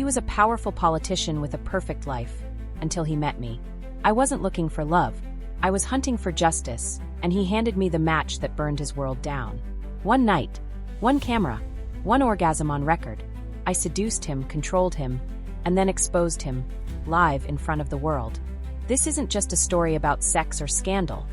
was a powerful politician with a perfect life, until he met me. I wasn't looking for love. I was hunting for justice, and he handed me the match that burned his world down. One night, one camera, one orgasm on record. I seduced him, controlled him, and then exposed him, live in front of the world. This isn't just a story about sex or scandal.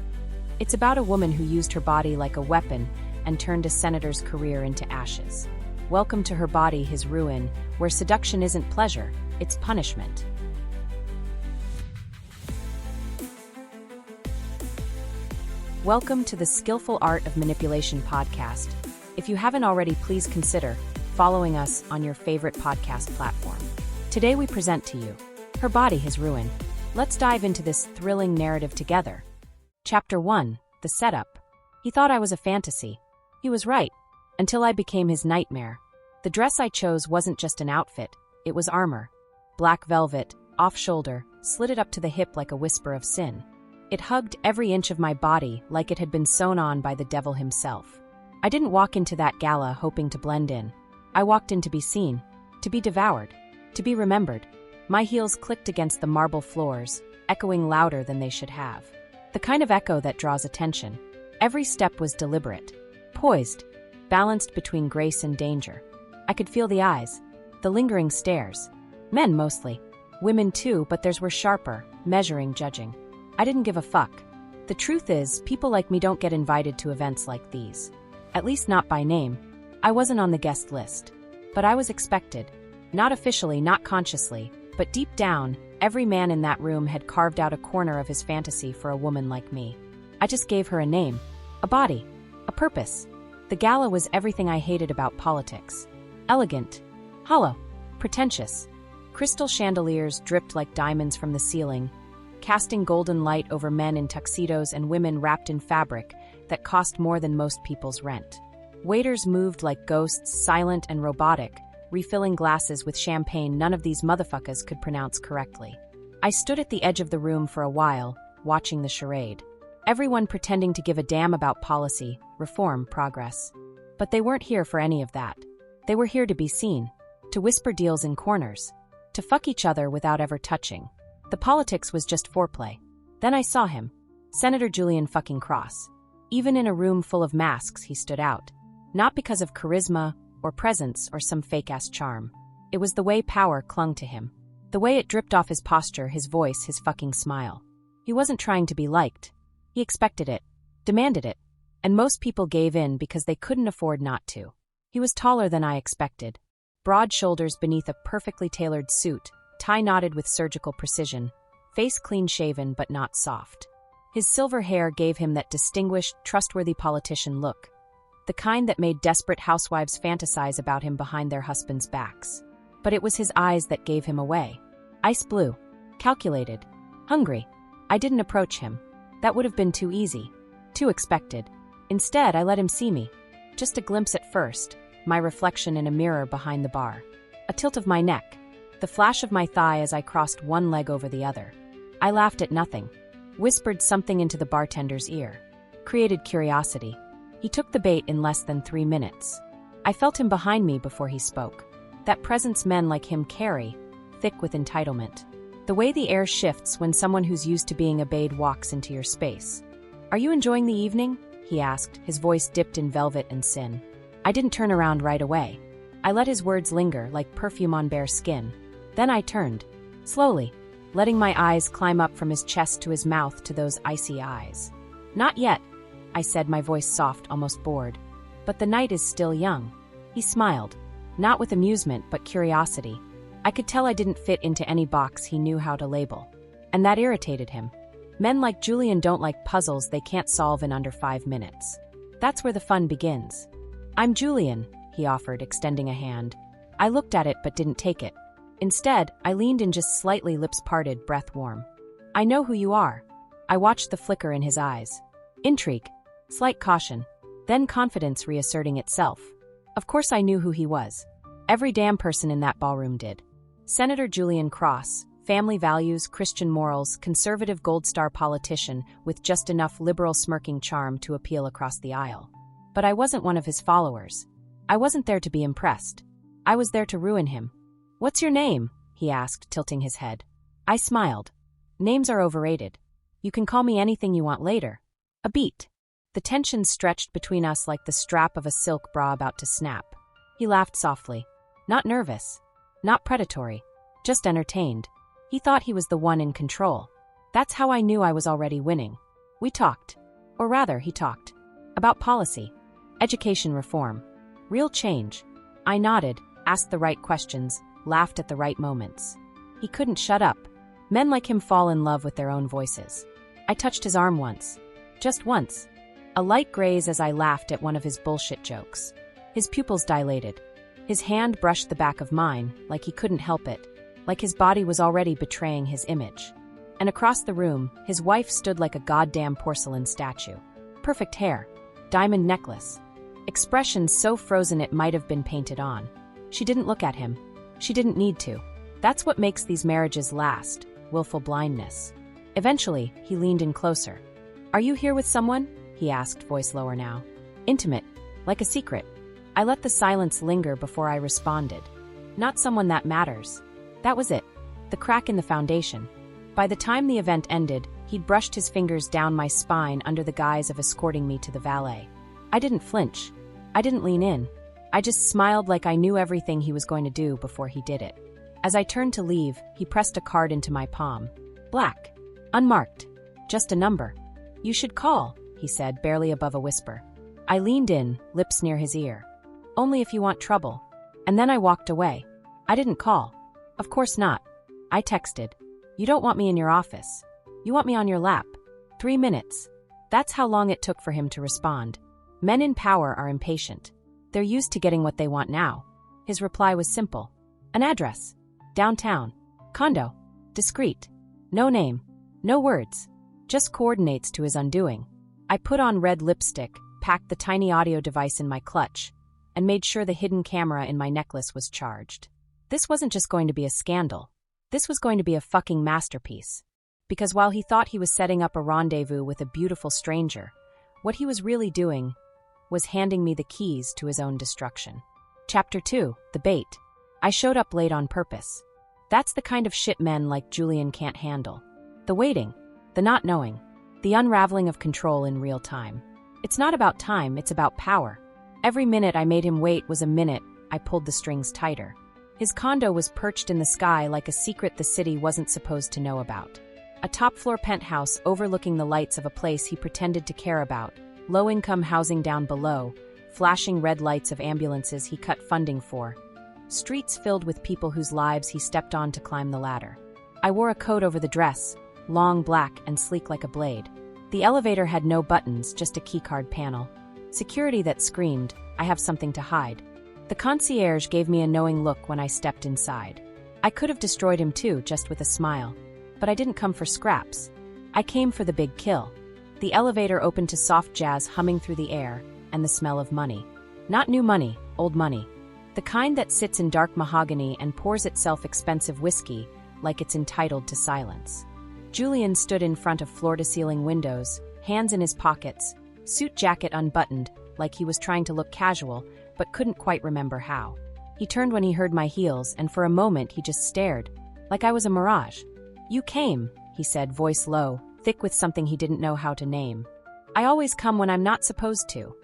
It's about a woman who used her body like a weapon and turned a senator's career into ashes. Welcome to her body, his ruin, where seduction isn't pleasure, it's punishment. Welcome to the Skillful Art of Manipulation podcast. If you haven't already, please consider following us on your favorite podcast platform. Today we present to you Her Body, His Ruin. Let's dive into this thrilling narrative together. Chapter 1, The Setup. He thought I was a fantasy. He was right, until I became his nightmare. The dress I chose wasn't just an outfit, it was armor. Black velvet, off-shoulder, slitted up to the hip like a whisper of sin. It hugged every inch of my body like it had been sewn on by the devil himself. I didn't walk into that gala hoping to blend in. I walked in to be seen, to be devoured, to be remembered. My heels clicked against the marble floors, echoing louder than they should have. The kind of echo that draws attention. Every step was deliberate, poised, balanced between grace and danger. I could feel the eyes, the lingering stares. Men mostly. Women too, but theirs were sharper, measuring, judging. I didn't give a fuck. The truth is, people like me don't get invited to events like these. At least not by name. I wasn't on the guest list. But I was expected. Not officially, not consciously, but deep down, every man in that room had carved out a corner of his fantasy for a woman like me. I just gave her a name, a body, a purpose. The gala was everything I hated about politics. Elegant, hollow, pretentious. Crystal chandeliers dripped like diamonds from the ceiling, casting golden light over men in tuxedos and women wrapped in fabric that cost more than most people's rent. Waiters moved like ghosts, silent and robotic, refilling glasses with champagne none of these motherfuckers could pronounce correctly. I stood at the edge of the room for a while, watching the charade. Everyone pretending to give a damn about policy, reform, progress. But they weren't here for any of that. They were here to be seen, to whisper deals in corners, to fuck each other without ever touching. The politics was just foreplay. Then I saw him, Senator Julian fucking Cross. Even in a room full of masks, he stood out. Not because of charisma, or presence, or some fake-ass charm. It was the way power clung to him. The way it dripped off his posture, his voice, his fucking smile. He wasn't trying to be liked. He expected it, demanded it, and most people gave in because they couldn't afford not to. He was taller than I expected. Broad shoulders beneath a perfectly tailored suit, tie knotted with surgical precision, face clean-shaven but not soft. His silver hair gave him that distinguished, trustworthy politician look, the kind that made desperate housewives fantasize about him behind their husbands' backs. But it was his eyes that gave him away. Ice blue, calculated, hungry. I didn't approach him. That would have been too easy, too expected. Instead, I let him see me. Just a glimpse at first, my reflection in a mirror behind the bar. A tilt of my neck, the flash of my thigh as I crossed one leg over the other. I laughed at nothing, whispered something into the bartender's ear, created curiosity. He took the bait in less than 3 minutes. I felt him behind me before he spoke. That presence men like him carry, thick with entitlement. The way the air shifts when someone who's used to being obeyed walks into your space. "Are you enjoying the evening?" he asked, his voice dipped in velvet and sin. I didn't turn around right away. I let his words linger like perfume on bare skin. Then I turned, slowly, letting my eyes climb up from his chest to his mouth to those icy eyes. "Not yet," I said, my voice soft, almost bored. "But the night is still young." He smiled, not with amusement but curiosity. I could tell I didn't fit into any box he knew how to label. And that irritated him. Men like Julian don't like puzzles they can't solve in under 5 minutes. That's where the fun begins. "I'm Julian," he offered, extending a hand. I looked at it but didn't take it. Instead, I leaned in, just slightly, lips parted, breath warm. "I know who you are." I watched the flicker in his eyes. Intrigue, slight caution, then confidence reasserting itself. Of course I knew who he was. Every damn person in that ballroom did. Senator Julian Cross, family values, Christian morals, conservative gold star politician with just enough liberal smirking charm to appeal across the aisle. But I wasn't one of his followers. I wasn't there to be impressed. I was there to ruin him. "What's your name?" he asked, tilting his head. I smiled. "Names are overrated. You can call me anything you want later." A beat. The tension stretched between us like the strap of a silk bra about to snap. He laughed softly. Not nervous. Not predatory. Just entertained. He thought he was the one in control. That's how I knew I was already winning. We talked. Or rather, he talked. About policy. Education reform. Real change. I nodded, asked the right questions, laughed at the right moments. He couldn't shut up. Men like him fall in love with their own voices. I touched his arm once. Just once. A light graze as I laughed at one of his bullshit jokes. His pupils dilated. His hand brushed the back of mine, like he couldn't help it, like his body was already betraying his image. And across the room, his wife stood like a goddamn porcelain statue. Perfect hair. Diamond necklace. Expression so frozen it might have been painted on. She didn't look at him. She didn't need to. That's what makes these marriages last, willful blindness. Eventually, he leaned in closer. "Are you here with someone?" he asked, voice lower now. Intimate. Like a secret. I let the silence linger before I responded. "Not someone that matters." That was it. The crack in the foundation. By the time the event ended, he'd brushed his fingers down my spine under the guise of escorting me to the valet. I didn't flinch. I didn't lean in. I just smiled like I knew everything he was going to do before he did it. As I turned to leave, he pressed a card into my palm. Black. Unmarked. Just a number. "You should call," he said, barely above a whisper. I leaned in, lips near his ear. "Only if you want trouble." And then I walked away. I didn't call. Of course not. I texted. "You don't want me in your office. You want me on your lap." 3 minutes. That's how long it took for him to respond. Men in power are impatient. They're used to getting what they want now. His reply was simple. An address. Downtown. Condo. Discreet. No name. No words. Just coordinates to his undoing. I put on red lipstick, packed the tiny audio device in my clutch, and made sure the hidden camera in my necklace was charged. This wasn't just going to be a scandal. This was going to be a fucking masterpiece. Because while he thought he was setting up a rendezvous with a beautiful stranger, what he was really doing was handing me the keys to his own destruction. Chapter 2, The Bait. I showed up late on purpose. That's the kind of shit men like Julian can't handle. The waiting, the not knowing, the unraveling of control in real time. It's not about time, it's about power. Every minute I made him wait was a minute I pulled the strings tighter. His condo was perched in the sky like a secret the city wasn't supposed to know about. A top-floor penthouse overlooking the lights of a place he pretended to care about, low-income housing down below, flashing red lights of ambulances he cut funding for, streets filled with people whose lives he stepped on to climb the ladder. I wore a coat over the dress, long black and sleek like a blade. The elevator had no buttons, just a keycard panel. Security that screamed, "I have something to hide." The concierge gave me a knowing look when I stepped inside. I could have destroyed him too, just with a smile. But I didn't come for scraps. I came for the big kill. The elevator opened to soft jazz humming through the air, and the smell of money. Not new money, old money. The kind that sits in dark mahogany and pours itself expensive whiskey, like it's entitled to silence. Julian stood in front of floor-to-ceiling windows, hands in his pockets, suit jacket unbuttoned, like he was trying to look casual, but couldn't quite remember how. He turned when he heard my heels, and for a moment he just stared, like I was a mirage. "You came," he said, voice low, thick with something he didn't know how to name. "I always come when I'm not supposed to,"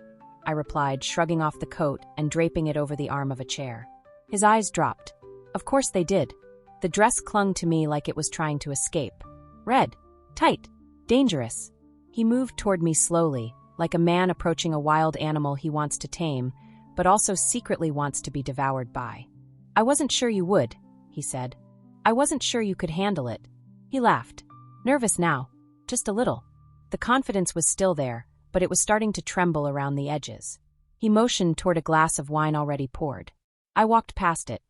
I replied, shrugging off the coat and draping it over the arm of a chair. His eyes dropped. Of course they did. The dress clung to me like it was trying to escape. Red. Tight. Dangerous. He moved toward me slowly, like a man approaching a wild animal he wants to tame, but also secretly wants to be devoured by. "I wasn't sure you would," he said. "I wasn't sure you could handle it." He laughed. Nervous now. Just a little. The confidence was still there, but it was starting to tremble around the edges. He motioned toward a glass of wine already poured. I walked past it.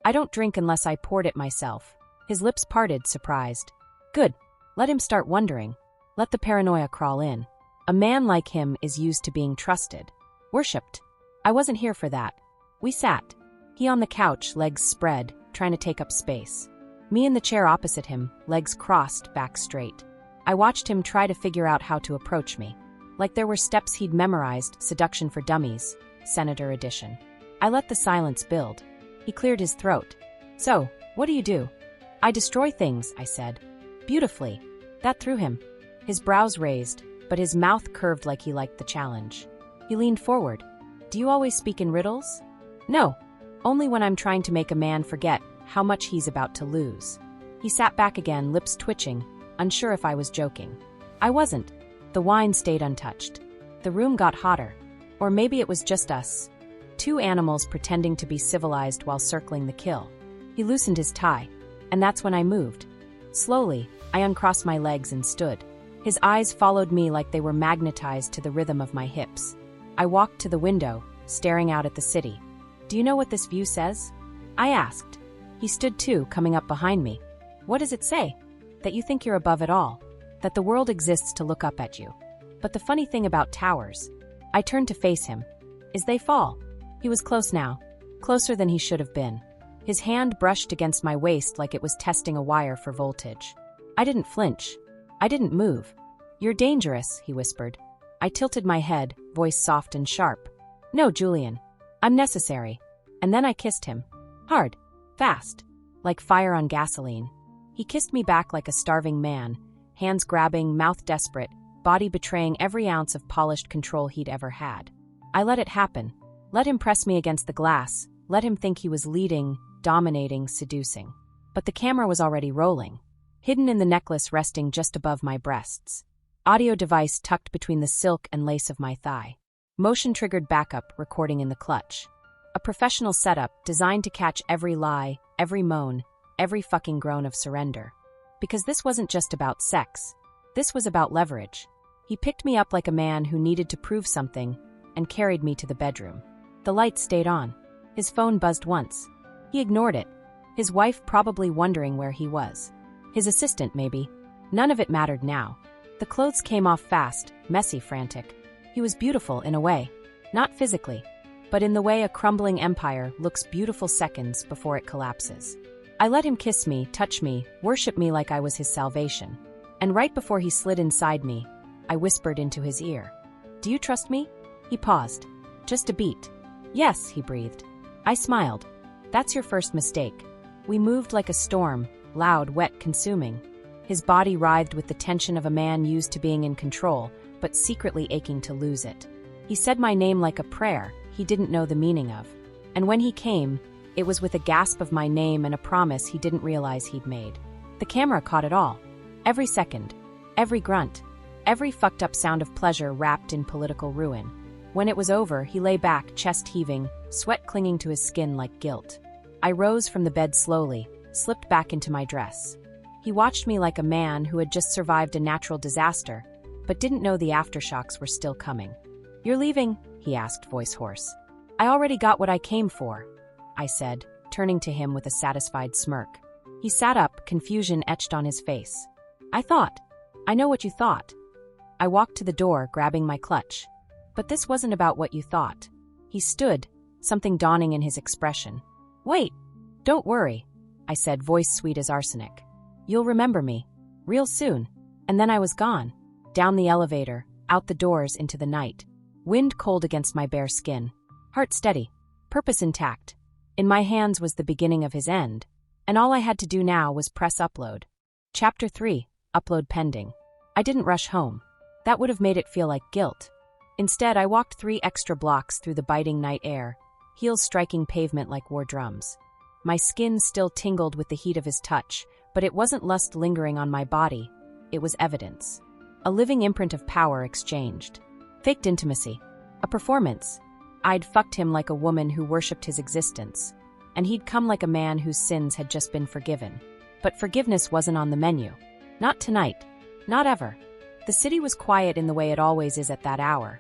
"I don't drink unless I poured it myself." His lips parted, surprised. "Good. Let him start wondering. Let the paranoia crawl in. A man like him is used to being trusted. Worshipped. I wasn't here for that." We sat. He on the couch, legs spread, trying to take up space. Me in the chair opposite him, legs crossed, back straight. I watched him try to figure out how to approach me. Like there were steps he'd memorized, Seduction for Dummies, Senator edition. I let the silence build. He cleared his throat. "So, what do you do?" "I destroy things," I said. "Beautifully." That threw him. His brows raised, but his mouth curved like he liked the challenge. He leaned forward. "Do you always speak in riddles?" "No. Only when I'm trying to make a man forget how much he's about to lose." He sat back again, lips twitching, unsure if I was joking. I wasn't. The wine stayed untouched. The room got hotter. Or maybe it was just us. Two animals pretending to be civilized while circling the kill. He loosened his tie, and that's when I moved. Slowly, I uncrossed my legs and stood. His eyes followed me like they were magnetized to the rhythm of my hips. I walked to the window, staring out at the city. "Do you know what this view says?" I asked. He stood too, coming up behind me. "What does it say?" "That you think you're above it all. That the world exists to look up at you. But the funny thing about towers..." I turned to face him. "Is they fall." He was close now. Closer than he should have been. His hand brushed against my waist like it was testing a wire for voltage. I didn't flinch. I didn't move. "You're dangerous," he whispered. I tilted my head, voice soft and sharp. "No, Julian. I'm necessary." And then I kissed him. Hard. Fast. Like fire on gasoline. He kissed me back like a starving man, hands grabbing, mouth desperate, body betraying every ounce of polished control he'd ever had. I let it happen. Let him press me against the glass. Let him think he was leading, dominating, seducing. But the camera was already rolling. Hidden in the necklace resting just above my breasts. Audio device tucked between the silk and lace of my thigh. Motion-triggered backup recording in the clutch. A professional setup designed to catch every lie, every moan, every fucking groan of surrender. Because this wasn't just about sex. This was about leverage. He picked me up like a man who needed to prove something and carried me to the bedroom. The lights stayed on. His phone buzzed once. He ignored it. His wife probably wondering where he was. His assistant, maybe. None of it mattered now. The clothes came off fast, messy, frantic. He was beautiful in a way. Not physically, but in the way a crumbling empire looks beautiful seconds before it collapses. I let him kiss me, touch me, worship me like I was his salvation. And right before he slid inside me, I whispered into his ear. "Do you trust me?" He paused. Just a beat. "Yes," he breathed. I smiled. "That's your first mistake." We moved like a storm, loud, wet, consuming. His body writhed with the tension of a man used to being in control, but secretly aching to lose it. He said my name like a prayer he didn't know the meaning of. And when he came, it was with a gasp of my name and a promise he didn't realize he'd made. The camera caught it all. Every second. Every grunt. Every fucked up sound of pleasure wrapped in political ruin. When it was over, he lay back, chest heaving, sweat clinging to his skin like guilt. I rose from the bed slowly, slipped back into my dress. He watched me like a man who had just survived a natural disaster, but didn't know the aftershocks were still coming. "You're leaving?" he asked, voice hoarse. "I already got what I came for," I said, turning to him with a satisfied smirk. He sat up, confusion etched on his face. I know what you thought." I walked to the door, grabbing my clutch. "But this wasn't about what you thought." He stood, something dawning in his expression. "Wait, don't worry," I said, voice sweet as arsenic. "You'll remember me. Real soon." And then I was gone. Down the elevator, out the doors into the night. Wind cold against my bare skin. Heart steady. Purpose intact. In my hands was the beginning of his end. And all I had to do now was press upload. Chapter 3. Upload pending. I didn't rush home. That would have made it feel like guilt. Instead, I walked 3 extra blocks through the biting night air, heels striking pavement like war drums. My skin still tingled with the heat of his touch, but it wasn't lust lingering on my body. It was evidence. A living imprint of power exchanged. Faked intimacy. A performance. I'd fucked him like a woman who worshipped his existence, and he'd come like a man whose sins had just been forgiven. But forgiveness wasn't on the menu. Not tonight. Not ever. The city was quiet in the way it always is at that hour,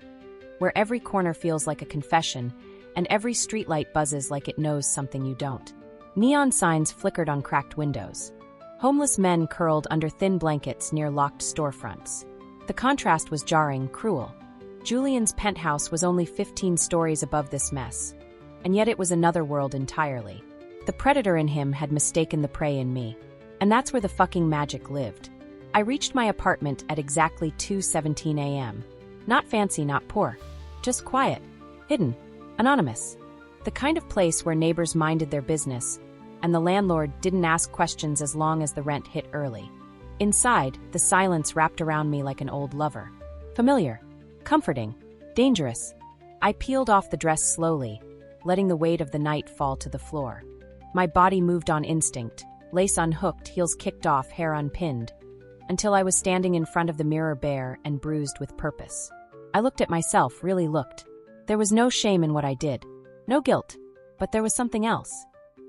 where every corner feels like a confession, and every streetlight buzzes like it knows something you don't. Neon signs flickered on cracked windows. Homeless men curled under thin blankets near locked storefronts. The contrast was jarring, cruel. Julian's penthouse was only 15 stories above this mess, and yet it was another world entirely. The predator in him had mistaken the prey in me, and that's where the fucking magic lived. I reached my apartment at exactly 2:17 a.m. Not fancy, not poor. Just quiet. Hidden. Anonymous. The kind of place where neighbors minded their business, and the landlord didn't ask questions as long as the rent hit early. Inside, the silence wrapped around me like an old lover. Familiar, comforting, dangerous. I peeled off the dress slowly, letting the weight of the night fall to the floor. My body moved on instinct, lace unhooked, heels kicked off, hair unpinned, until I was standing in front of the mirror bare and bruised with purpose. I looked at myself, really looked. There was no shame in what I did, no guilt, but there was something else.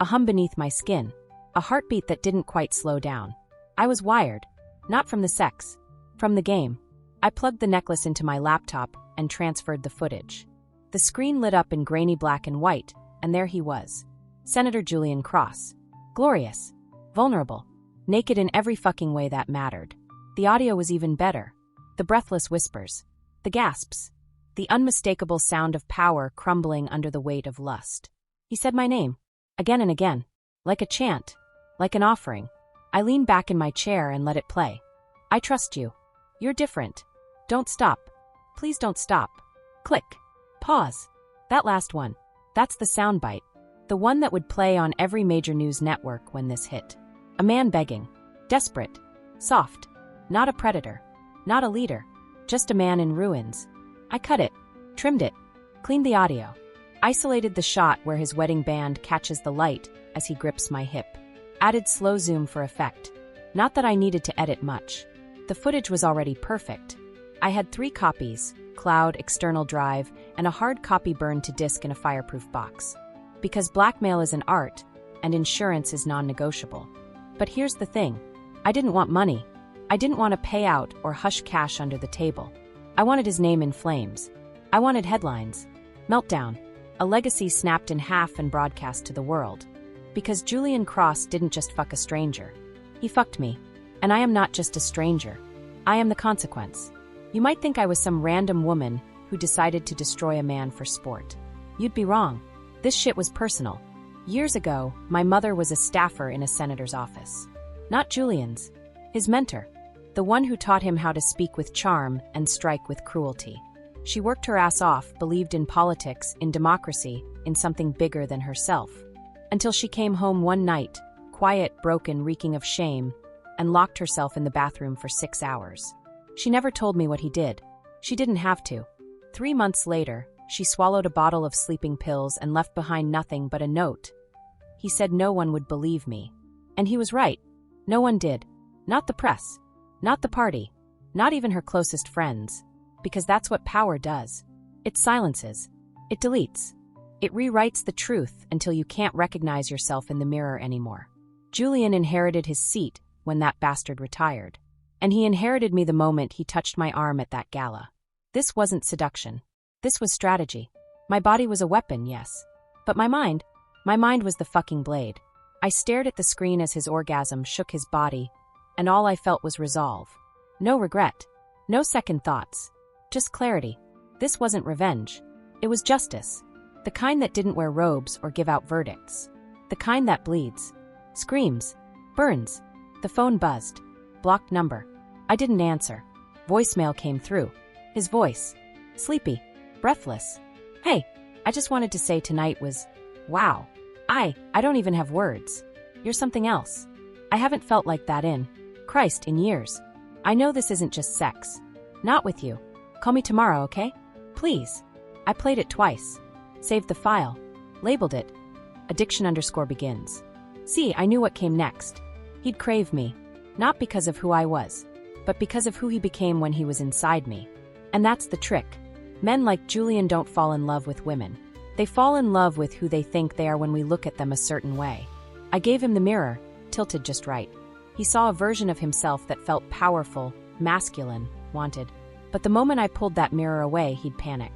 A hum beneath my skin, a heartbeat that didn't quite slow down. I was wired, not from the sex, from the game. I plugged the necklace into my laptop and transferred the footage. The screen lit up in grainy black and white, and there he was. Senator Julian Cross. Glorious. Vulnerable. Naked in every fucking way that mattered. The audio was even better. The breathless whispers. The gasps. The unmistakable sound of power crumbling under the weight of lust. He said my name. Again and again. Like a chant. Like an offering. I leaned back in my chair and let it play. I trust you. You're different. Don't stop. Please don't stop. Click. Pause. That last one. That's the soundbite. The one that would play on every major news network when this hit. A man begging. Desperate. Soft. Not a predator. Not a leader. Just a man in ruins. I cut it. Trimmed it. Cleaned the audio. Isolated the shot where his wedding band catches the light as he grips my hip. Added slow zoom for effect. Not that I needed to edit much. The footage was already perfect. I had 3 copies, cloud, external drive, and a hard copy burned to disk in a fireproof box. Because blackmail is an art, and insurance is non-negotiable. But here's the thing. I didn't want money. I didn't want a payout or hush cash under the table. I wanted his name in flames. I wanted headlines. Meltdown. A legacy snapped in half and broadcast to the world. Because Julian Cross didn't just fuck a stranger. He fucked me. And I am not just a stranger. I am the consequence. You might think I was some random woman who decided to destroy a man for sport. You'd be wrong. This shit was personal. Years ago, my mother was a staffer in a senator's office. Not Julian's. His mentor. The one who taught him how to speak with charm and strike with cruelty. She worked her ass off, believed in politics, in democracy, in something bigger than herself. Until she came home one night, quiet, broken, reeking of shame, and locked herself in the bathroom for 6 hours. She never told me what he did. She didn't have to. 3 months later, she swallowed a bottle of sleeping pills and left behind nothing but a note. He said no one would believe me. And he was right. No one did. Not the press. Not the party. Not even her closest friends. Because that's what power does. It silences. It deletes. It rewrites the truth until you can't recognize yourself in the mirror anymore. Julian inherited his seat when that bastard retired. And he inherited me the moment he touched my arm at that gala. This wasn't seduction. This was strategy. My body was a weapon, yes. But my mind was the fucking blade. I stared at the screen as his orgasm shook his body, and all I felt was resolve. No regret. No second thoughts. Just clarity. This wasn't revenge. It was justice. The kind that didn't wear robes or give out verdicts. The kind that bleeds. Screams. Burns. The phone buzzed. Blocked number. I didn't answer. Voicemail came through. His voice. Sleepy. Breathless. Hey, I just wanted to say tonight was, wow. I don't even have words. You're something else. I haven't felt like that in years. I know this isn't just sex. Not with you. Call me tomorrow, okay? Please. I played it twice. Saved the file. Labeled it. Addiction_begins. See, I knew what came next. He'd crave me. Not because of who I was, but because of who he became when he was inside me. And that's the trick. Men like Julian don't fall in love with women. They fall in love with who they think they are when we look at them a certain way. I gave him the mirror, tilted just right. He saw a version of himself that felt powerful, masculine, wanted. But the moment I pulled that mirror away, he'd panic.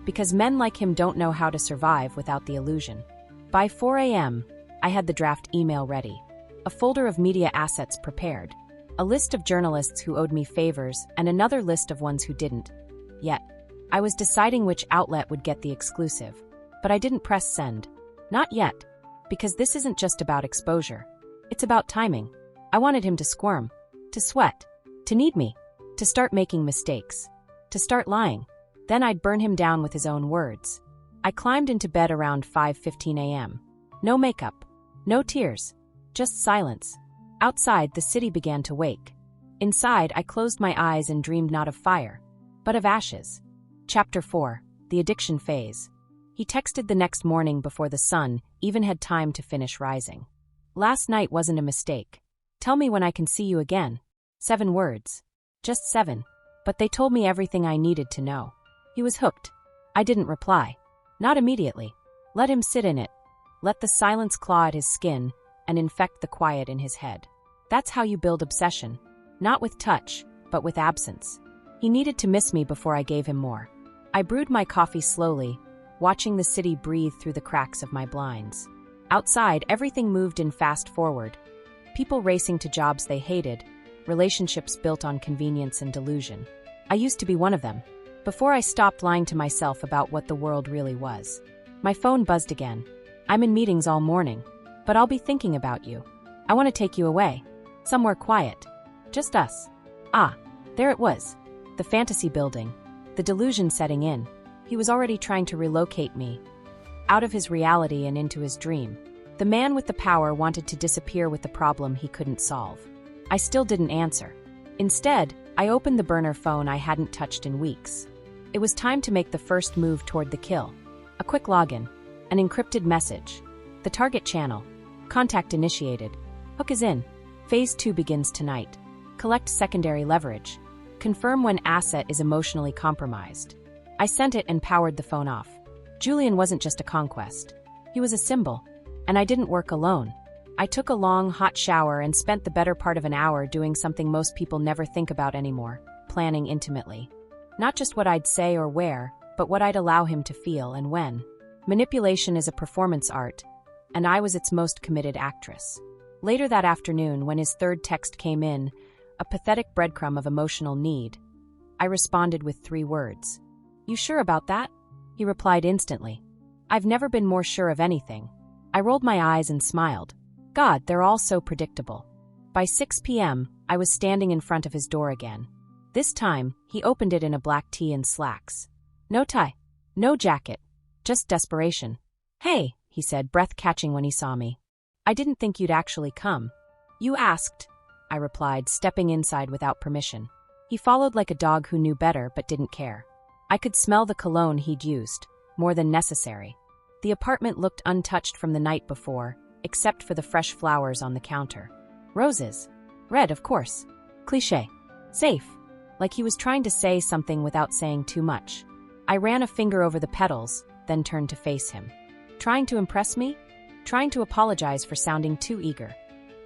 Because men like him don't know how to survive without the illusion. By 4 a.m., I had the draft email ready. A folder of media assets prepared. A list of journalists who owed me favors and another list of ones who didn't. Yet, I was deciding which outlet would get the exclusive. But I didn't press send. Not yet. Because this isn't just about exposure. It's about timing. I wanted him to squirm. To sweat. To need me. To start making mistakes. To start lying. Then I'd burn him down with his own words. I climbed into bed around 5:15 a.m. No makeup. No tears. Just silence. Outside, the city began to wake. Inside, I closed my eyes and dreamed not of fire, but of ashes. Chapter 4. The Addiction Phase. He texted the next morning before the sun even had time to finish rising. Last night wasn't a mistake. Tell me when I can see you again. 7 words. Just 7. But they told me everything I needed to know. He was hooked. I didn't reply. Not immediately. Let him sit in it. Let the silence claw at his skin and infect the quiet in his head. That's how you build obsession. Not with touch, but with absence. He needed to miss me before I gave him more. I brewed my coffee slowly, watching the city breathe through the cracks of my blinds. Outside, everything moved in fast forward. People racing to jobs they hated, relationships built on convenience and delusion. I used to be one of them, before I stopped lying to myself about what the world really was. My phone buzzed again. I'm in meetings all morning, but I'll be thinking about you. I want to take you away. Somewhere quiet. Just us. Ah, there it was. The fantasy building. The delusion setting in. He was already trying to relocate me, out of his reality and into his dream. The man with the power wanted to disappear with the problem he couldn't solve. I still didn't answer. Instead, I opened the burner phone I hadn't touched in weeks. It was time to make the first move toward the kill. A quick login. An encrypted message. The target channel. Contact initiated. Hook is in. Phase 2 begins tonight. Collect secondary leverage. Confirm when asset is emotionally compromised. I sent it and powered the phone off. Julian wasn't just a conquest. He was a symbol. And I didn't work alone. I took a long, hot shower and spent the better part of an hour doing something most people never think about anymore, planning intimately. Not just what I'd say or where, but what I'd allow him to feel and when. Manipulation is a performance art, and I was its most committed actress. Later that afternoon, when his third text came in, a pathetic breadcrumb of emotional need, I responded with 3 words. You sure about that? He replied instantly. I've never been more sure of anything. I rolled my eyes and smiled. God, they're all so predictable. By 6 p.m., I was standing in front of his door again. This time, he opened it in a black tee and slacks. No tie. No jacket. Just desperation. Hey, he said, breath catching when he saw me. I didn't think you'd actually come. You asked, I replied, stepping inside without permission. He followed like a dog who knew better but didn't care. I could smell the cologne he'd used, more than necessary. The apartment looked untouched from the night before, except for the fresh flowers on the counter. Roses. Red, of course. Cliché. Safe. Like he was trying to say something without saying too much. I ran a finger over the petals, then turned to face him. Trying to impress me? Trying to apologize for sounding too eager.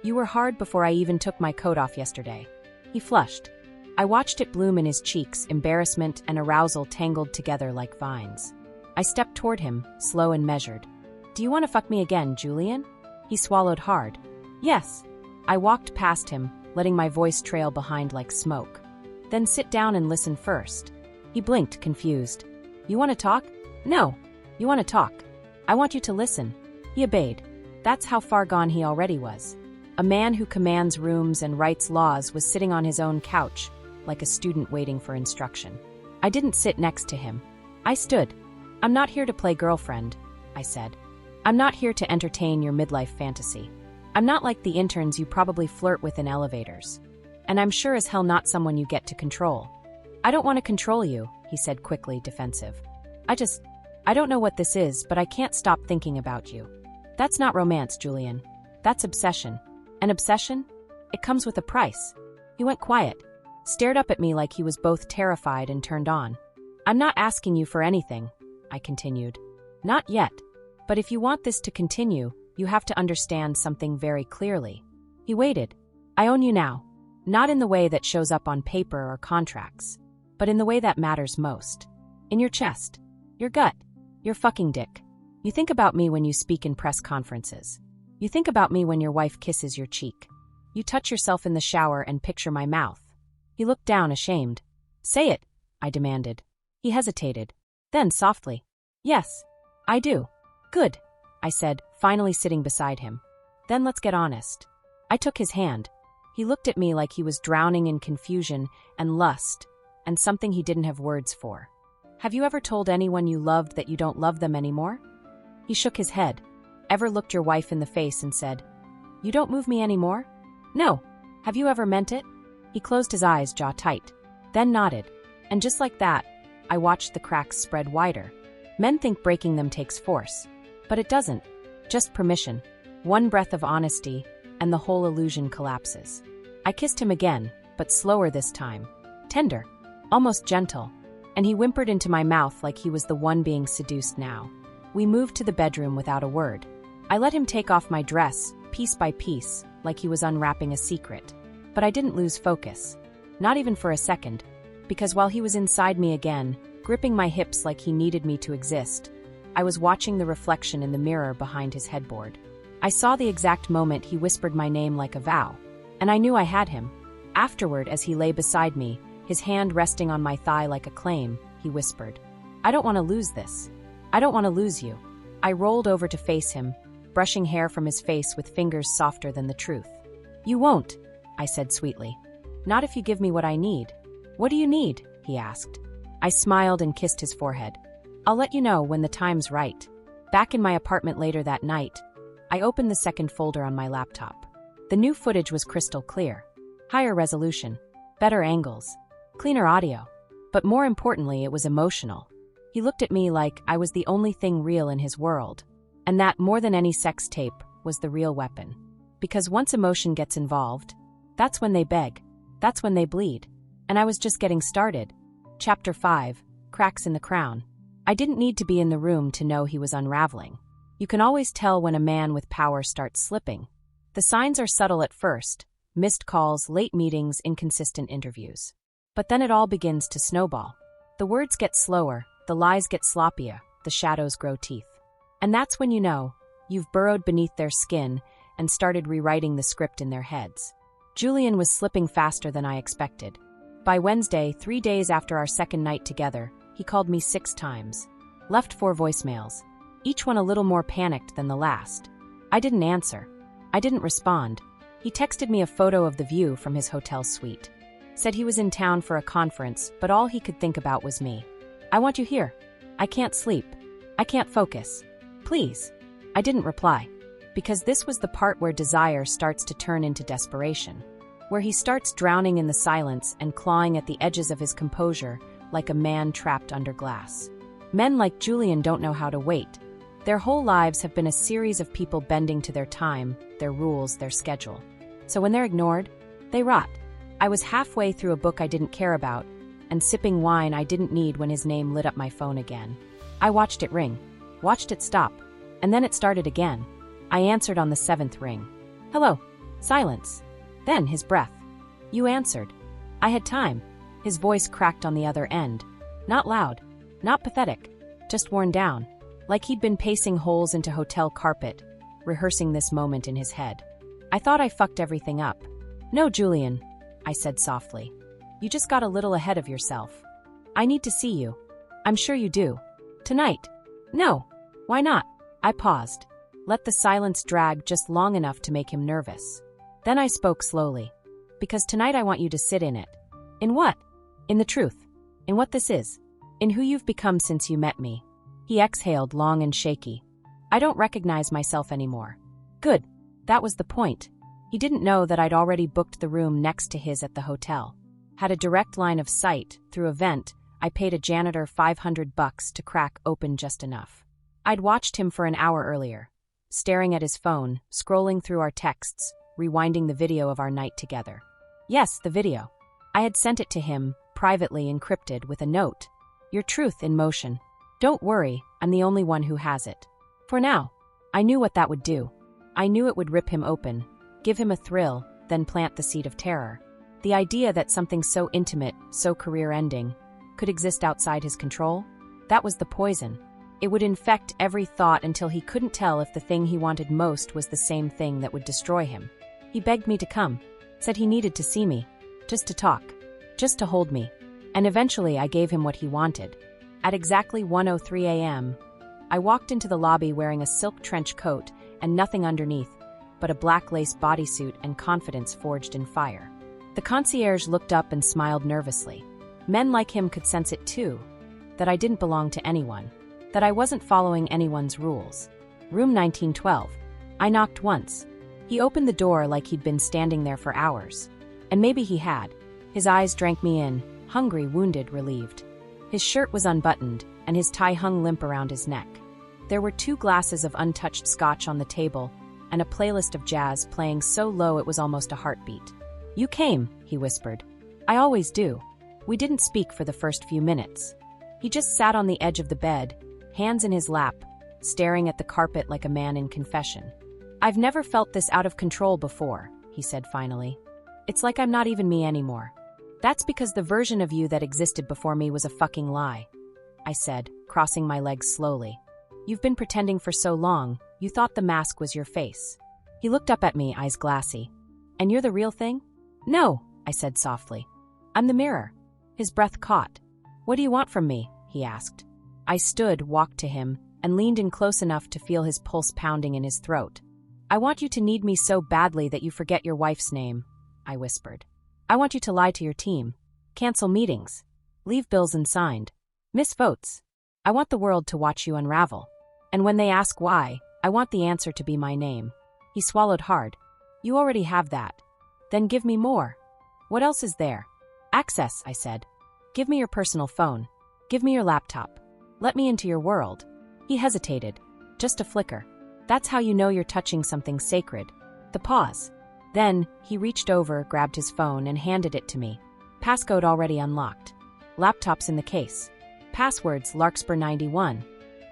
You were hard before I even took my coat off yesterday. He flushed. I watched it bloom in his cheeks, embarrassment and arousal tangled together like vines. I stepped toward him, slow and measured. Do you want to fuck me again, Julian? He swallowed hard. Yes. I walked past him, letting my voice trail behind like smoke. Then sit down and listen first. He blinked, confused. You want to talk? No. You want to talk. I want you to listen. He obeyed. That's how far gone he already was. A man who commands rooms and writes laws was sitting on his own couch, like a student waiting for instruction. I didn't sit next to him. I stood. I'm not here to play girlfriend, I said. I'm not here to entertain your midlife fantasy. I'm not like the interns you probably flirt with in elevators. And I'm sure as hell not someone you get to control. I don't want to control you, he said quickly, defensive. I don't know what this is, but I can't stop thinking about you. That's not romance, Julian. That's obsession. An obsession? It comes with a price. He went quiet, stared up at me like he was both terrified and turned on. I'm not asking you for anything, I continued. Not yet. But if you want this to continue, you have to understand something very clearly. He waited. I own you now. Not in the way that shows up on paper or contracts, but in the way that matters most. In your chest. Your gut. Your fucking dick. You think about me when you speak in press conferences. You think about me when your wife kisses your cheek. You touch yourself in the shower and picture my mouth. He looked down, ashamed. Say it, I demanded. He hesitated. Then softly. Yes, I do. Good, I said, finally sitting beside him. Then let's get honest. I took his hand. He looked at me like he was drowning in confusion and lust, and something he didn't have words for. Have you ever told anyone you loved that you don't love them anymore? He shook his head. Ever looked your wife in the face and said, "You don't move me anymore"? No. Have you ever meant it? He closed his eyes, jaw tight, then nodded. And just like that, I watched the cracks spread wider. Men think breaking them takes force. But it doesn't. Just permission. One breath of honesty, and the whole illusion collapses. I kissed him again, but slower this time. Tender. Almost gentle. And he whimpered into my mouth like he was the one being seduced now. We moved to the bedroom without a word. I let him take off my dress, piece by piece, like he was unwrapping a secret. But I didn't lose focus. Not even for a second. Because while he was inside me again, gripping my hips like he needed me to exist, I was watching the reflection in the mirror behind his headboard. I saw the exact moment he whispered my name like a vow. And I knew I had him. Afterward, as he lay beside me, his hand resting on my thigh like a claim, he whispered, "I don't want to lose this. I don't want to lose you." I rolled over to face him, brushing hair from his face with fingers softer than the truth. "You won't," I said sweetly. "Not if you give me what I need." "What do you need?" he asked. I smiled and kissed his forehead. "I'll let you know when the time's right." Back in my apartment later that night, I opened the second folder on my laptop. The new footage was crystal clear. Higher resolution, better angles, cleaner audio. But more importantly, it was emotional. He looked at me like I was the only thing real in his world. And that, more than any sex tape, was the real weapon. Because once emotion gets involved, that's when they beg. That's when they bleed. And I was just getting started. Chapter 5, Cracks in the Crown. I didn't need to be in the room to know he was unraveling. You can always tell when a man with power starts slipping. The signs are subtle at first: missed calls, late meetings, inconsistent interviews. But then it all begins to snowball. The words get slower, the lies get sloppier, the shadows grow teeth. And that's when you know you've burrowed beneath their skin and started rewriting the script in their heads. Julian was slipping faster than I expected. By Wednesday, 3 days after our second night together, he called me 6 times. Left 4 voicemails, each one a little more panicked than the last. I didn't answer. I didn't respond. He texted me a photo of the view from his hotel suite. Said he was in town for a conference, but all he could think about was me. "I want you here. I can't sleep. I can't focus. Please." I didn't reply. Because this was the part where desire starts to turn into desperation. Where he starts drowning in the silence and clawing at the edges of his composure like a man trapped under glass. Men like Julian don't know how to wait. Their whole lives have been a series of people bending to their time, their rules, their schedule. So when they're ignored, they rot. I was halfway through a book I didn't care about, and sipping wine I didn't need when his name lit up my phone again. I watched it ring, watched it stop, and then it started again. I answered on the 7th ring. "Hello." Silence. Then his breath. "You answered." I had time. His voice cracked on the other end. Not loud, not pathetic, just worn down, like he'd been pacing holes into hotel carpet, rehearsing this moment in his head. I thought I fucked everything up. "No, Julian," I said softly. "You just got a little ahead of yourself. I need to see you. I'm sure you do. Tonight." "No. Why not?" I paused. Let the silence drag just long enough to make him nervous. Then I spoke slowly. "Because tonight I want you to sit in it." "In what?" "In the truth. In what this is. In who you've become since you met me." He exhaled, long and shaky. "I don't recognize myself anymore." Good. That was the point. He didn't know that I'd already booked the room next to his at the hotel. Had a direct line of sight. Through a vent, I paid a janitor $500 to crack open just enough. I'd watched him for an hour earlier, staring at his phone, scrolling through our texts, rewinding the video of our night together. Yes, the video. I had sent it to him, privately encrypted, with a note. "Your truth in motion. Don't worry, I'm the only one who has it." For now. I knew what that would do. I knew it would rip him open, give him a thrill, then plant the seed of terror. The idea that something so intimate, so career-ending, could exist outside his control? That was the poison. It would infect every thought until he couldn't tell if the thing he wanted most was the same thing that would destroy him. He begged me to come, said he needed to see me, just to talk, just to hold me. And eventually I gave him what he wanted. At exactly 1:03 a.m., I walked into the lobby wearing a silk trench coat and nothing underneath, but a black lace bodysuit and confidence forged in fire. The concierge looked up and smiled nervously. Men like him could sense it too, that I didn't belong to anyone, that I wasn't following anyone's rules. Room 1912. I knocked once. He opened the door like he'd been standing there for hours. And maybe he had. His eyes drank me in, hungry, wounded, relieved. His shirt was unbuttoned, and his tie hung limp around his neck. There were 2 glasses of untouched scotch on the table, and a playlist of jazz playing so low it was almost a heartbeat. "You came," he whispered. "I always do." We didn't speak for the first few minutes. He just sat on the edge of the bed, hands in his lap, staring at the carpet like a man in confession. "I've never felt this out of control before," he said finally. "It's like I'm not even me anymore. That's because the version of you that existed before me was a fucking lie," I said, crossing my legs slowly. "You've been pretending for so long, you thought the mask was your face." He looked up at me, eyes glassy. "And you're the real thing?" "No," I said softly. "I'm the mirror." His breath caught. "What do you want from me?" he asked. I stood, walked to him, and leaned in close enough to feel his pulse pounding in his throat. "I want you to need me so badly that you forget your wife's name," I whispered. "I want you to lie to your team, cancel meetings, leave bills unsigned, miss votes. I want the world to watch you unravel. And when they ask why, I want the answer to be my name." He swallowed hard. "You already have that. Then give me more. What else is there?" "Access," I said. "Give me your personal phone. Give me your laptop. Let me into your world." He hesitated. Just a flicker. That's how you know you're touching something sacred. The pause. Then, he reached over, grabbed his phone, and handed it to me. Passcode already unlocked. Laptop's in the case. Passwords Larkspur 91.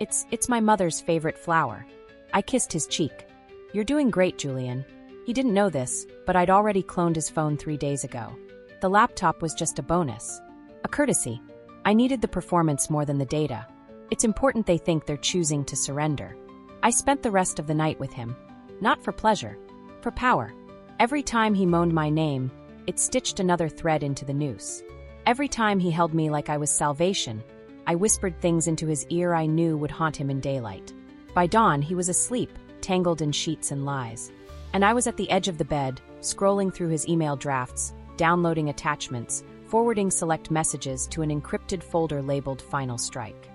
It's my mother's favorite flower. I kissed his cheek. "You're doing great, Julian." He didn't know this, but I'd already cloned his phone 3 days ago. The laptop was just a bonus. A courtesy. I needed the performance more than the data. It's important they think they're choosing to surrender. I spent the rest of the night with him. Not for pleasure. For power. Every time he moaned my name, it stitched another thread into the noose. Every time he held me like I was salvation, I whispered things into his ear I knew would haunt him in daylight. By dawn, he was asleep, tangled in sheets and lies. And I was at the edge of the bed, scrolling through his email drafts, downloading attachments, forwarding select messages to an encrypted folder labeled Final Strike.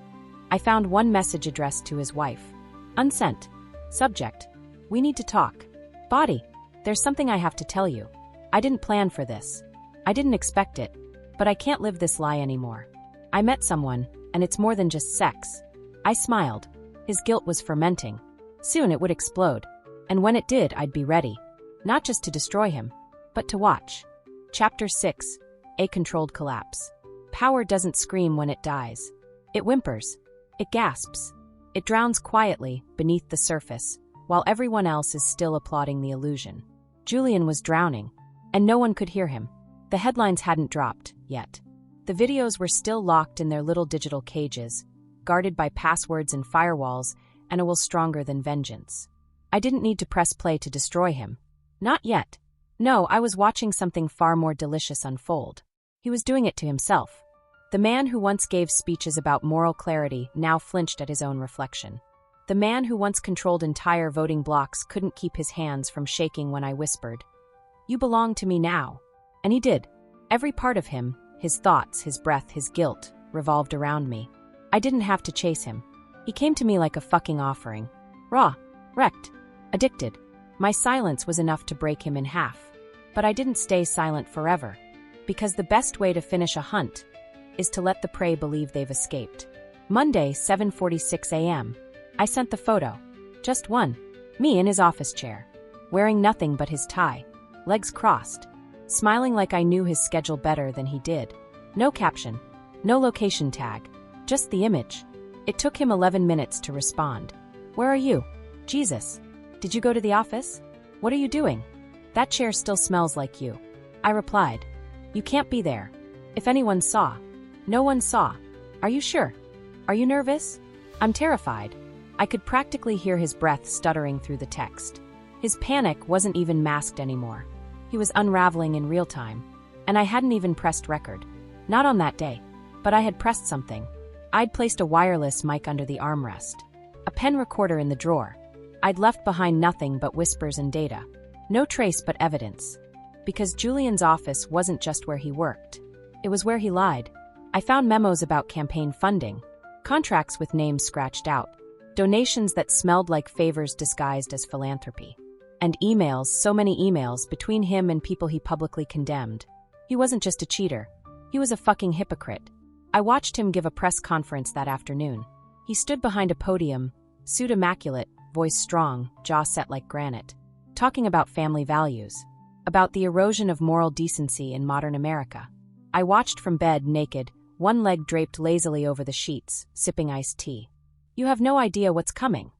I found one message addressed to his wife. Unsent. Subject: "We need to talk." Body: "There's something I have to tell you. I didn't plan for this. I didn't expect it, but I can't live this lie anymore. I met someone, and it's more than just sex." I smiled. His guilt was fermenting. Soon it would explode. And when it did, I'd be ready. Not just to destroy him, but to watch. Chapter 6. A Controlled Collapse. Power doesn't scream when it dies. It whimpers. It gasps. It drowns quietly, beneath the surface, while everyone else is still applauding the illusion. Julian was drowning, and no one could hear him. The headlines hadn't dropped, yet. The videos were still locked in their little digital cages, guarded by passwords and firewalls, and a will stronger than vengeance. I didn't need to press play to destroy him. Not yet. No, I was watching something far more delicious unfold. He was doing it to himself. The man who once gave speeches about moral clarity now flinched at his own reflection. The man who once controlled entire voting blocks couldn't keep his hands from shaking when I whispered, "You belong to me now." And he did. Every part of him, his thoughts, his breath, his guilt, revolved around me. I didn't have to chase him. He came to me like a fucking offering. Raw, wrecked, addicted. My silence was enough to break him in half. But I didn't stay silent forever. Because the best way to finish a hunt is to let the prey believe they've escaped. Monday, 7:46 a.m. I sent the photo. Just one. Me in his office chair. Wearing nothing but his tie. Legs crossed. Smiling like I knew his schedule better than he did. No caption. No location tag. Just the image. It took him 11 minutes to respond. "Where are you? Jesus. Did you go to the office? What are you doing? That chair still smells like you." I replied, "You can't be there. If anyone saw." "No one saw." "Are you sure? Are you nervous?" "I'm terrified." I could practically hear his breath stuttering through the text. His panic wasn't even masked anymore. He was unraveling in real time. And I hadn't even pressed record. Not on that day. But I had pressed something. I'd placed a wireless mic under the armrest. A pen recorder in the drawer. I'd left behind nothing but whispers and data. No trace but evidence. Because Julian's office wasn't just where he worked. It was where he lied. I found memos about campaign funding. Contracts with names scratched out. Donations that smelled like favors disguised as philanthropy. And emails, so many emails, between him and people he publicly condemned. He wasn't just a cheater. He was a fucking hypocrite. I watched him give a press conference that afternoon. He stood behind a podium, suit immaculate, voice strong, jaw set like granite, talking about family values, about the erosion of moral decency in modern America. I watched from bed naked, one leg draped lazily over the sheets, sipping iced tea. "You have no idea what's coming,"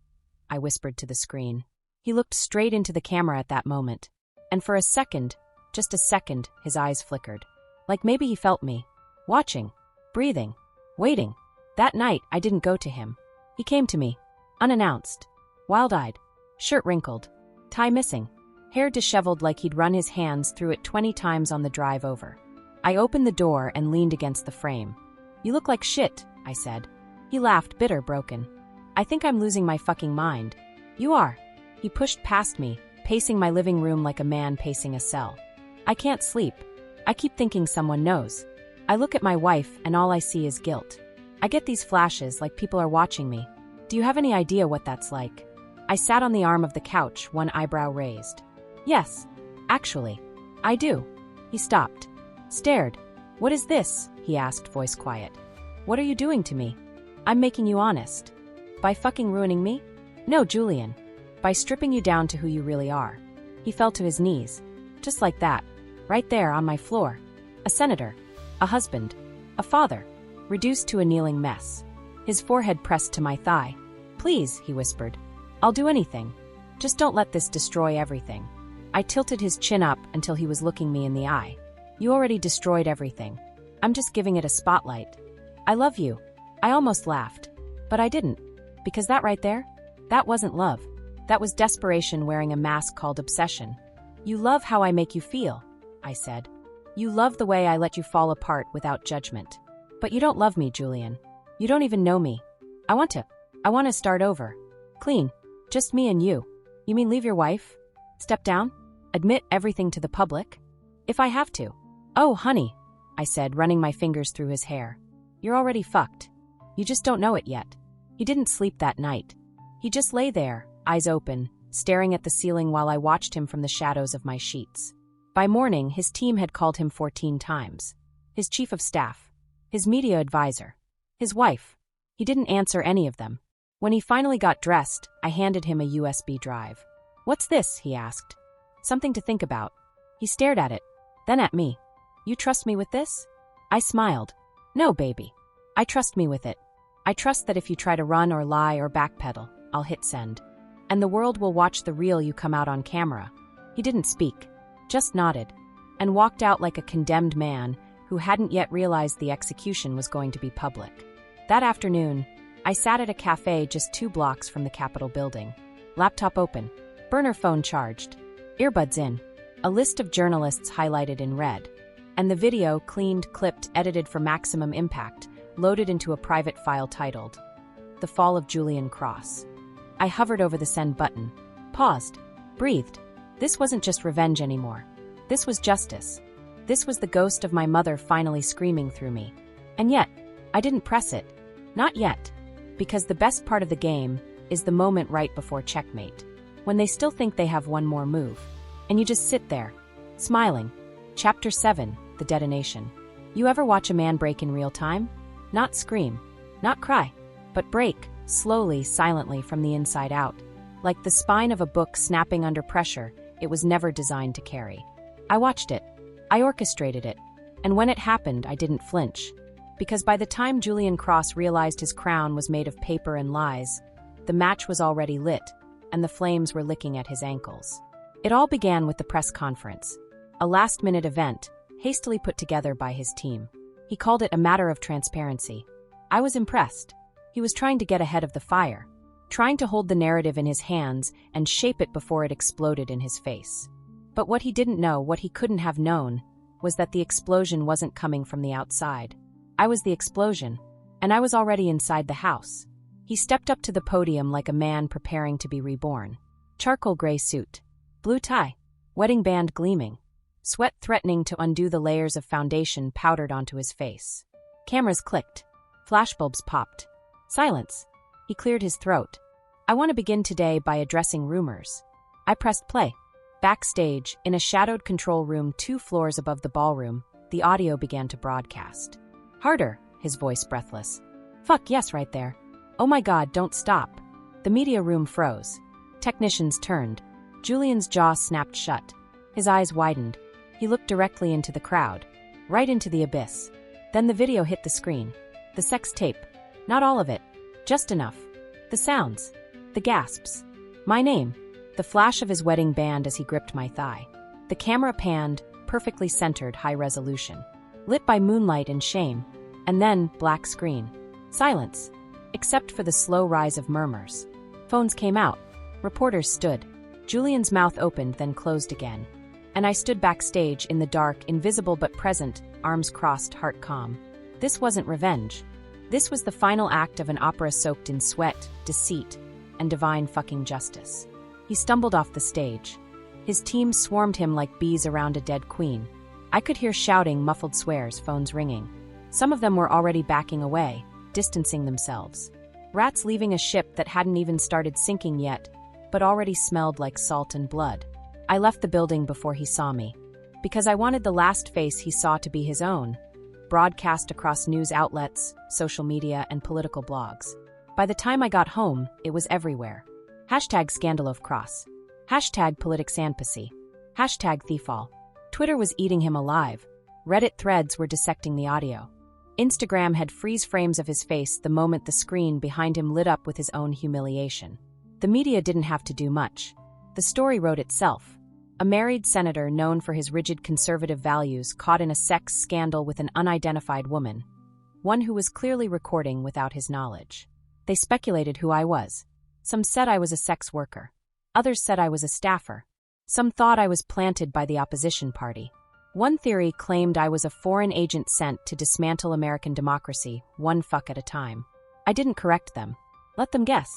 I whispered to the screen. He looked straight into the camera at that moment. And for a second, just a second, his eyes flickered. Like maybe he felt me. Watching. Breathing. Waiting. That night, I didn't go to him. He came to me. Unannounced. Wild-eyed. Shirt wrinkled. Tie missing. Hair disheveled like he'd run his hands through it 20 times on the drive over. I opened the door and leaned against the frame. "You look like shit," I said. He laughed, bitter, broken. "I think I'm losing my fucking mind." "You are." He pushed past me, pacing my living room like a man pacing a cell. "I can't sleep. I keep thinking someone knows. I look at my wife and all I see is guilt. I get these flashes like people are watching me. Do you have any idea what that's like?" I sat on the arm of the couch, one eyebrow raised. "Yes, actually, I do." He stopped. Stared. "What is this?" he asked, voice quiet. "What are you doing to me?" "I'm making you honest." "By fucking ruining me?" "No, Julian. By stripping you down to who you really are." He fell to his knees. Just like that. Right there on my floor. A senator. A husband. A father. Reduced to a kneeling mess. His forehead pressed to my thigh. "Please," he whispered. "I'll do anything. Just don't let this destroy everything." I tilted his chin up until he was looking me in the eye. "You already destroyed everything. I'm just giving it a spotlight. I love you." I almost laughed. But I didn't. Because that right there? That wasn't love. That was desperation wearing a mask called obsession. "You love how I make you feel," I said. "You love the way I let you fall apart without judgment. But you don't love me, Julian. You don't even know me. I want to start over. Clean. Just me and you." "You mean leave your wife? Step down? Admit everything to the public?" "If I have to." "Oh, honey," I said, running my fingers through his hair. "You're already fucked. You just don't know it yet." He didn't sleep that night. He just lay there, eyes open, staring at the ceiling while I watched him from the shadows of my sheets. By morning, his team had called him 14 times. His chief of staff. His media advisor. His wife. He didn't answer any of them. When he finally got dressed, I handed him a USB drive. "What's this?" he asked. "Something to think about." He stared at it, then at me. "You trust me with this?" I smiled. "No, baby. I trust me with it. I trust that if you try to run or lie or backpedal, I'll hit send. And the world will watch the real you come out on camera." He didn't speak, just nodded, and walked out like a condemned man who hadn't yet realized the execution was going to be public. That afternoon, I sat at a cafe just 2 blocks from the Capitol building. Laptop open, burner phone charged, earbuds in, a list of journalists highlighted in red, and the video, cleaned, clipped, edited for maximum impact, loaded into a private file titled, "The Fall of Julian Cross." I hovered over the send button, paused, breathed. This wasn't just revenge anymore. This was justice. This was the ghost of my mother finally screaming through me. And yet, I didn't press it. Not yet. Because the best part of the game is the moment right before checkmate. When they still think they have one more move. And you just sit there, smiling. Chapter 7, The Detonation. You ever watch a man break in real time? Not scream, not cry, but break, slowly, silently from the inside out. Like the spine of a book snapping under pressure it was never designed to carry. I watched it. I orchestrated it. And when it happened, I didn't flinch. Because by the time Julian Cross realized his crown was made of paper and lies, the match was already lit, and the flames were licking at his ankles. It all began with the press conference, a last-minute event, hastily put together by his team. He called it a matter of transparency. I was impressed. He was trying to get ahead of the fire, trying to hold the narrative in his hands and shape it before it exploded in his face. But what he didn't know, what he couldn't have known, was that the explosion wasn't coming from the outside. I was the explosion, and I was already inside the house. He stepped up to the podium like a man preparing to be reborn. Charcoal gray suit, blue tie, wedding band gleaming, sweat threatening to undo the layers of foundation powdered onto his face. Cameras clicked. Flashbulbs popped. Silence. He cleared his throat. I want to begin today by addressing rumors. I pressed play. Backstage, in a shadowed control room 2 floors above the ballroom, the audio began to broadcast. Harder, his voice breathless. Fuck yes, right there. Oh my god, don't stop. The media room froze. Technicians turned. Julian's jaw snapped shut. His eyes widened. He looked directly into the crowd. Right into the abyss. Then the video hit the screen. The sex tape. Not all of it. Just enough. The sounds. The gasps. My name. The flash of his wedding band as he gripped my thigh. The camera panned, perfectly centered, high resolution. Lit by moonlight and shame. And then, black screen. Silence. Except for the slow rise of murmurs. Phones came out. Reporters stood. Julian's mouth opened, then closed again. And I stood backstage in the dark, invisible but present, arms crossed, heart calm. This wasn't revenge. This was the final act of an opera soaked in sweat, deceit, and divine fucking justice. He stumbled off the stage. His team swarmed him like bees around a dead queen. I could hear shouting, muffled swears, phones ringing. Some of them were already backing away, distancing themselves. Rats leaving a ship that hadn't even started sinking yet, but already smelled like salt and blood. I left the building before he saw me, because I wanted the last face he saw to be his own, broadcast across news outlets, social media, and political blogs. By the time I got home, it was everywhere. #ScandalofCross. #PoliticsAnPassy. #Thiefall. Twitter was eating him alive. Reddit threads were dissecting the audio. Instagram had freeze frames of his face the moment the screen behind him lit up with his own humiliation. The media didn't have to do much. The story wrote itself. A married senator known for his rigid conservative values caught in a sex scandal with an unidentified woman, one who was clearly recording without his knowledge. They speculated who I was. Some said I was a sex worker. Others said I was a staffer. Some thought I was planted by the opposition party. One theory claimed I was a foreign agent sent to dismantle American democracy, one fuck at a time. I didn't correct them. Let them guess.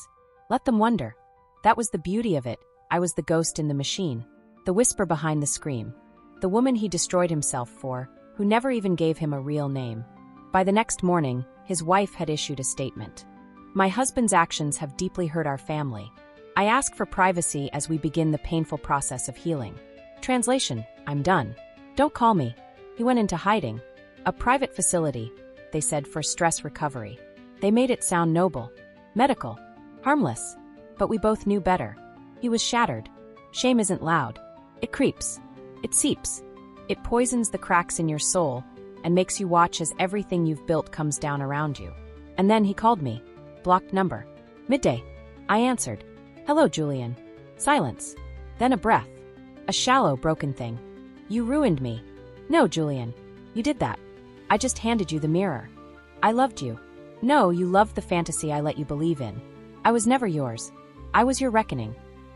Let them wonder. That was the beauty of it. I was the ghost in the machine. The whisper behind the scream. The woman he destroyed himself for, who never even gave him a real name. By the next morning, his wife had issued a statement. My husband's actions have deeply hurt our family. I ask for privacy as we begin the painful process of healing. Translation: I'm done. Don't call me. He went into hiding. A private facility, they said, for stress recovery. They made it sound noble, medical, harmless. But we both knew better. He was shattered. Shame isn't loud. It creeps. It seeps. It poisons the cracks in your soul and makes you watch as everything you've built comes down around you. And then he called me. Blocked number. Midday. I answered. Hello, Julian. Silence. Then a breath. A shallow, broken thing. You ruined me. No, Julian. You did that. I just handed you the mirror. I loved you. No, you loved the fantasy I let you believe in. I was never yours. I was your reckoning.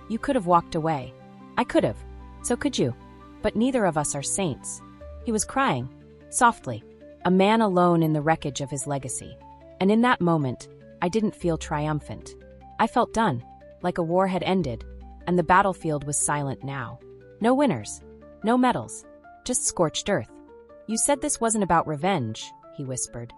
You could have walked away. I could have. So could you. But neither of us are saints. He was crying. Softly. A man alone in the wreckage of his legacy. And in that moment, I didn't feel triumphant. I felt done. Like a war had ended, and the battlefield was silent now. No winners. No medals. Just scorched earth. You said this wasn't about revenge, he whispered.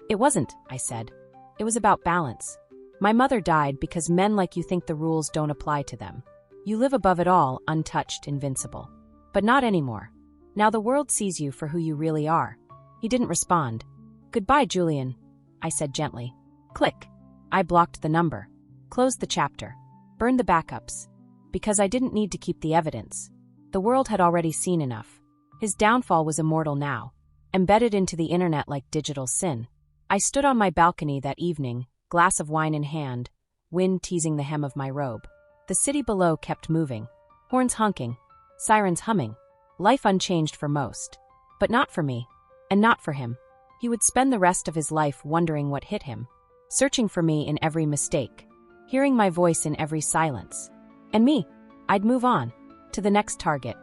It wasn't, I said. It was about balance. My mother died because men like you think the rules don't apply to them. You live above it all, untouched, invincible. But not anymore. Now the world sees you for who you really are. He didn't respond. Goodbye, Julian, I said gently. Click. I blocked the number. Closed the chapter. Burned the backups. Because I didn't need to keep the evidence. The world had already seen enough. His downfall was immortal now, embedded into the internet like digital sin. I stood on my balcony that evening, glass of wine in hand, wind teasing the hem of my robe. The city below kept moving. Horns honking. Sirens humming. Life unchanged for most. But not for me. And not for him. He would spend the rest of his life wondering what hit him. Searching for me in every mistake. Hearing my voice in every silence. And me. I'd move on. To the next target.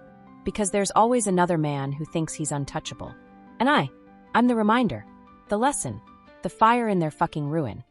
Because there's always another man who thinks he's untouchable. And I'm the reminder. The lesson. The fire in their fucking ruin.